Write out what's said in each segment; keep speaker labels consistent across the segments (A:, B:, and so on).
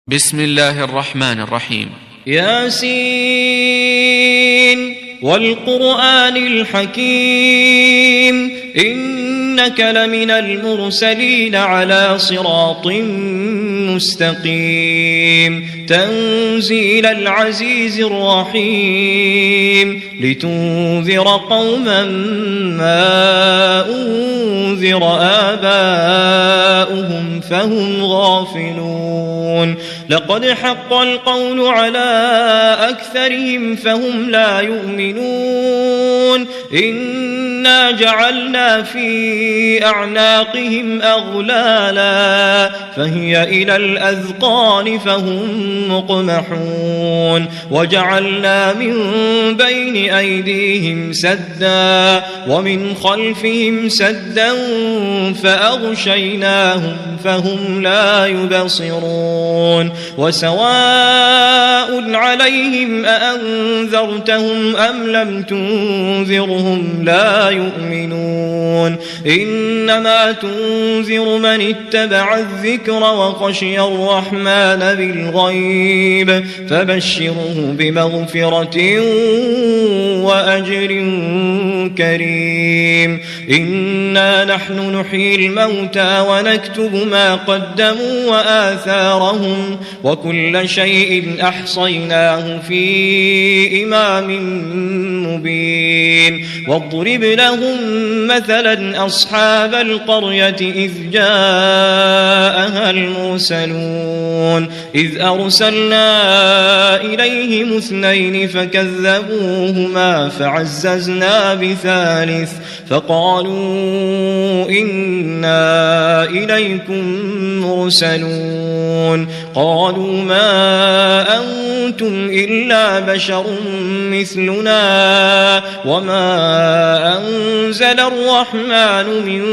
A: بسم الله الرحمن الرحيم.
B: ياسين والقرآن الحكيم إنك لمن المرسلين على صراط مستقيم تنزيل العزيز الرحيم لتنذر قوما ما أنذر آباؤهم فهم غافلون لقد حق القول على أكثرهم فهم لا يؤمنون إنا جعلنا في أعناقهم أغلالا فهي إلى الأذقان فهم مقمحون وجعلنا من بين أيديهم سدا ومن خلفهم سدا فأغشيناهم فهم لا يبصرون وسواء عليهم أأنذرتهم أم لم تنذرهم لا يؤمنون إنما تنذر من اتبع الذكر وخشي الرحمن بالغيب فبشره بمغفرة وأجر كريم إنا نحن نحيي الموتى ونكتب ما قدموا وآثارهم وكل شيء أحصيناه في إمام مبين واضرب لهم مثلا أصحاب القرية إذ جاءها المرسلون إذ أرسلنا إليهم اثنين فكذبوهما فعززنا بثالث فقالوا إنا إليكم مرسلون قالوا ما أنتم إلا بشر مثلنا وما أنزل الرحمن من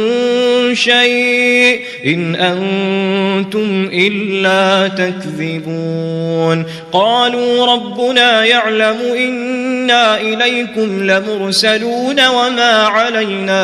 B: شيء إن أنتم إلا تكذبون قالوا ربنا يعلم إنا إليكم لمرسلون وما علينا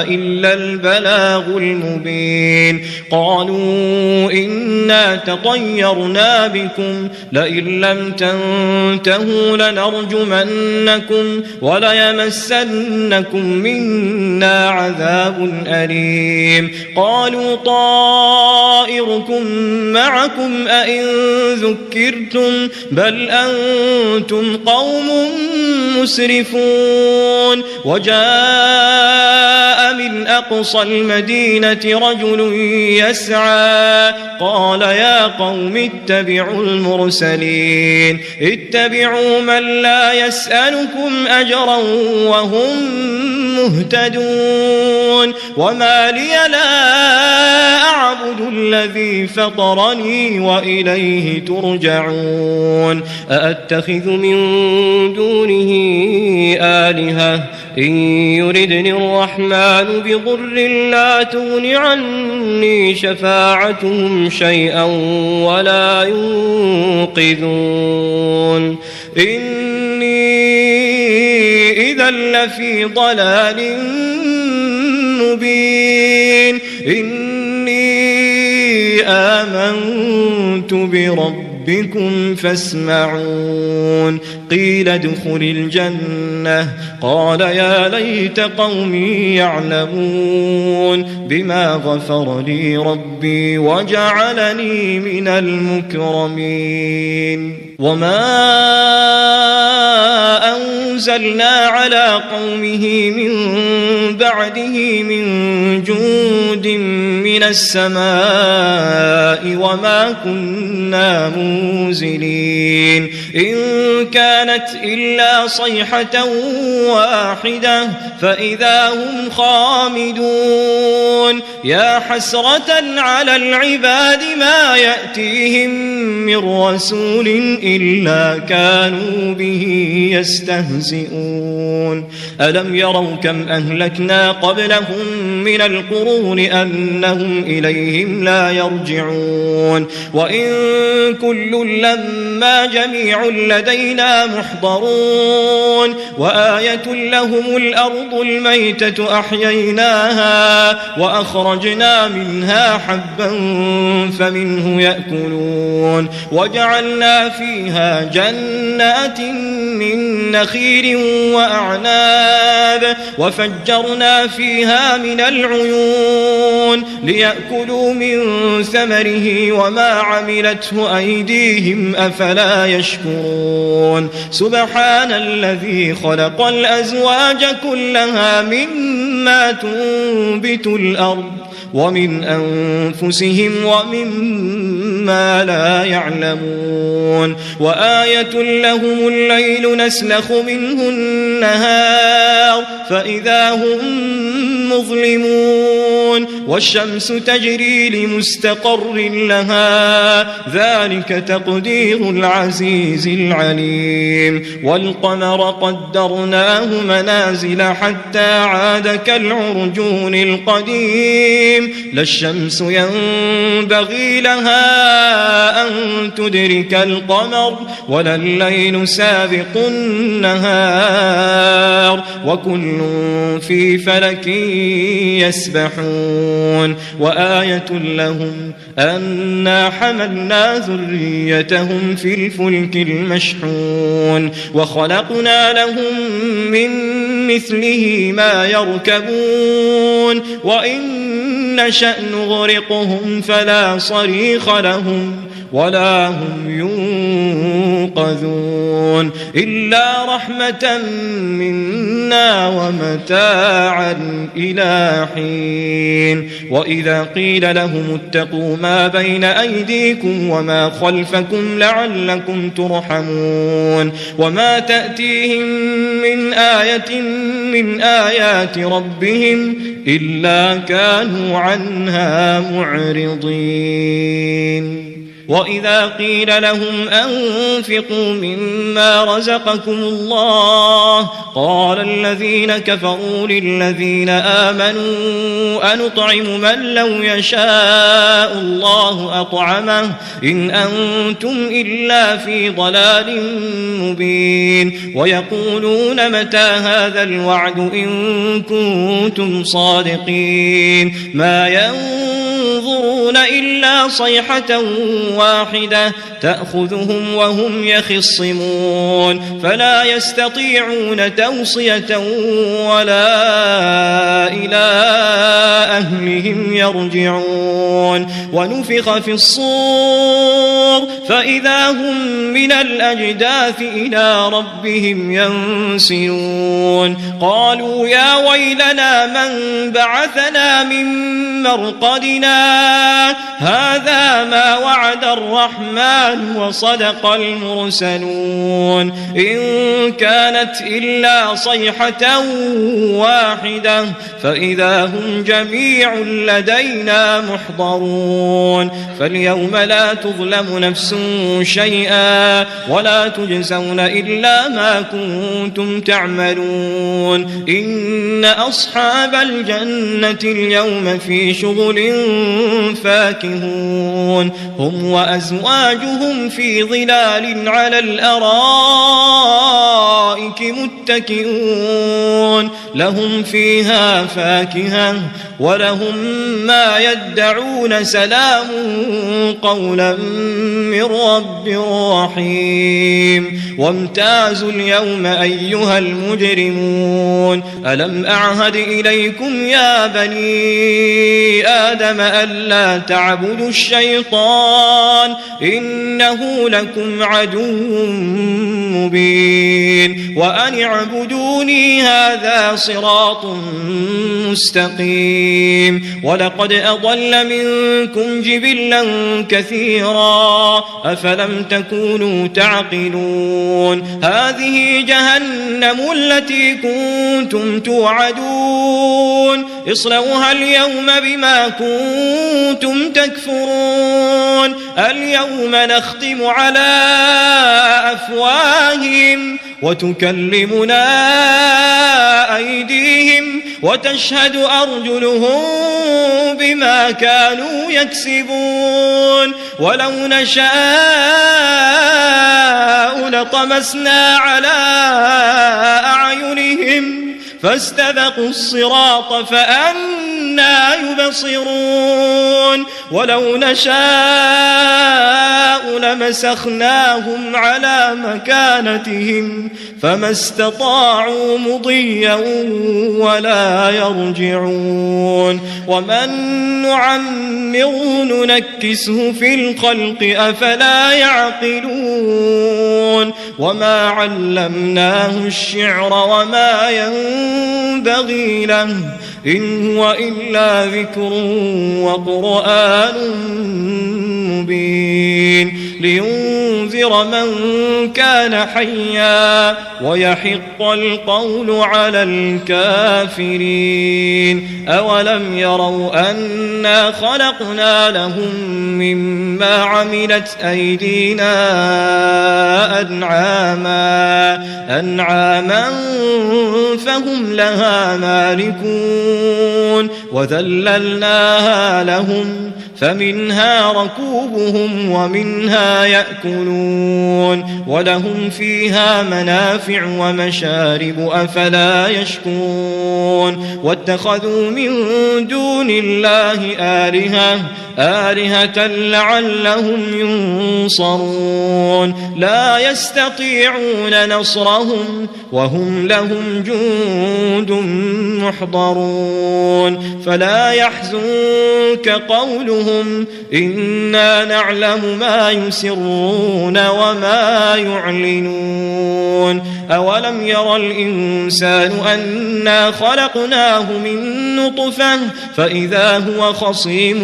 B: إلا البلاغ المبين قالوا إنا تطيرنا بكم لئن لم تنتهوا لنرجمنكم وليمسنكم منا عذاب أليم قالوا طائركم معكم أئن ذكرتم بل أنتم قوم مسرفون وجاء من أقصى المدينة رجل يسعى قال يا قوم اتبعوا المرسلين اتبعوا من لا يسألكم أجرا وهم مهتدون وما لي لا أعبد الذي فطرني وإليه ترجعون أأتخذ من دونه آلهة إن يردني الرحمن بضر لا تغن عني شفاعتهم شيئا ولا ينقذون إني إذا لفي ضلال مبين إني آمنت بربكم فاسمعون قيل ادخل الجنة قال يا ليت قومي يعلمون بما غفر لي ربي وجعلني من المكرمين وما أنزلنا على قومه من بعده من جود من السماء وما كنا منزلين إن كانت إلا صيحة واحدة فإذا هم خامدون يا حسرة على العباد ما يأتيهم من رسول إلا كانوا به يستهزئون ألم يروا كم أهلكنا قبلهم من القرون أنهم إليهم لا يرجعون وإن كل لما جميع جميع لدينا محضرون وآية لهم الأرض الميتة أحييناها وأخرجنا منها حبا فمنه يأكلون وجعلنا فيها جنات من نخيل وأعناب وفجرنا فيها من العيون ليأكلوا من ثمره وما عملته أيديهم أفلا يشكرون سبحان الذي خلق الأزواج كلها مما تنبت الأرض ومن أنفسهم ومما لا يعلمون وآية لهم الليل نسلخ منه النهار فإذا هم مظلمون والشمس تجري لمستقر لها ذلك تقدير العزيز العليم والقمر قدرناه منازل حتى عاد كالعرجون القديم لا الشمس ينبغي لها أن تدرك القمر ولا الليل سابق النهار وكل في فلك يسبحون وآية لهم أنا حملنا ذريتهم في الفلك المشحون وخلقنا لهم من مثله ما يركبون وإن نشأ نغرقهم فلا صريخ لهم ولا هم ينقذون إلا رحمة منا ومتاعا إلى حين وإذا قيل لهم اتقوا ما بين أيديكم وما خلفكم لعلكم ترحمون وما تأتيهم من آية من آيات ربهم إلا كانوا عنها معرضين وإذا قيل لهم أنفقوا مما رزقكم الله قال الذين كفروا للذين آمنوا أنطعم من لو يشاء الله أطعمه إن أنتم إلا في ضلال مبين ويقولون متى هذا الوعد إن كنتم صادقين ما ينظرون إلا صيحة واحدة تأخذهم وهم يخصمون فلا يستطيعون توصية ولا إلى أهلهم يرجعون ونفخ في الصور فإذا هم من الأجداث إلى ربهم ينسلون قالوا يا ويلنا من بعثنا من مرقدنا هذا ما وعد الرحمن وصدق المرسلون إن كانت إلا صيحة واحدة فإذا هم جميع لدينا محضرون فاليوم لا تظلم نفس شيئا ولا تجزون إلا ما كنتم تعملون إن أصحاب الجنة اليوم في شغل فاكهون هم وأزواجهم في ظلال على الأرائك متكئون لهم فيها فاكهة ولهم ما يدعون سلام قولا من رب رحيم وامتازوا اليوم أيها المجرمون ألم أعهد إليكم يا بني آدم ألا تعبدوا الشيطان إنه لكم عدو مبين وأن اعبدوني هذا صراط مستقيم ولقد أضل منكم جبلا كثيرا أفلم تكونوا تعقلون هذه جهنم التي كنتم توعدون اصلوها اليوم بما كنتم تكفرون اليوم نختم على أفواههم وتكلمنا أيديهم وتشهد أرجلهم بما كانوا يكسبون ولو نشاء لطمسنا على أعينهم فاستبقوا الصراط فأنى يبصرون ولو نشاء لمسخناهم على مكانتهم فما استطاعوا مضيا ولا يرجعون ومن نعمره ننكسه في الخلق أفلا يعقلون وما علمناه الشعر وما ينبغي له إن هو إلا ذكر وقرآن مبين لينذر من كان حيا ويحق القول على الكافرين أولم يروا أنا خلقنا لهم مما عملت أيدينا أنعاما فهم لها مالكون وذللناها لهم فمنها ركوبهم ومنها يأكلون ولهم فيها منافع ومشارب أفلا يشكرون واتخذوا من دون الله آلهة لعلهم ينصرون لا يستطيعون نصرهم وهم لهم جند محضرون فلا يحزنك قولهم إنا نعلم ما يسرون وما يعلنون أولم ير الإنسان أنا خلقناه من نطفة فإذا هو خصيم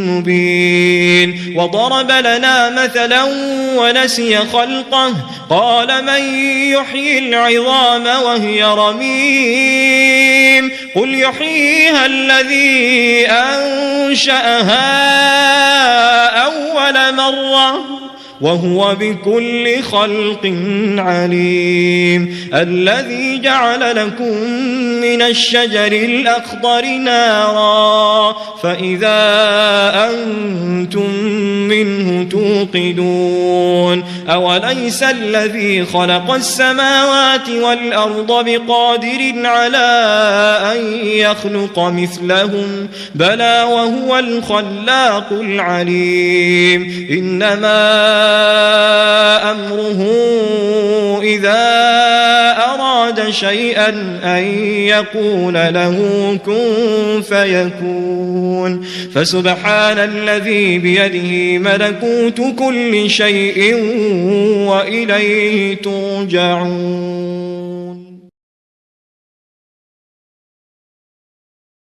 B: مبين وضرب لنا مثلا ونسي خلقه قال من يحيي العظام وهي رميم قل يحييها الذي أنشأها أول مرة وهو بكل خلق عليم الذي جعل لكم من الشجر الأخضر نارا فإذا أنتم منه توقدون أوليس الذي خلق السماوات والأرض بقادر على أن يخلق مثلهم بلى وهو الخلاق العليم إنما أمره إذا أراد شيئا أن يقول له كن فيكون فسبحان الذي بيده ملكوت كل شيء وإليه ترجعون.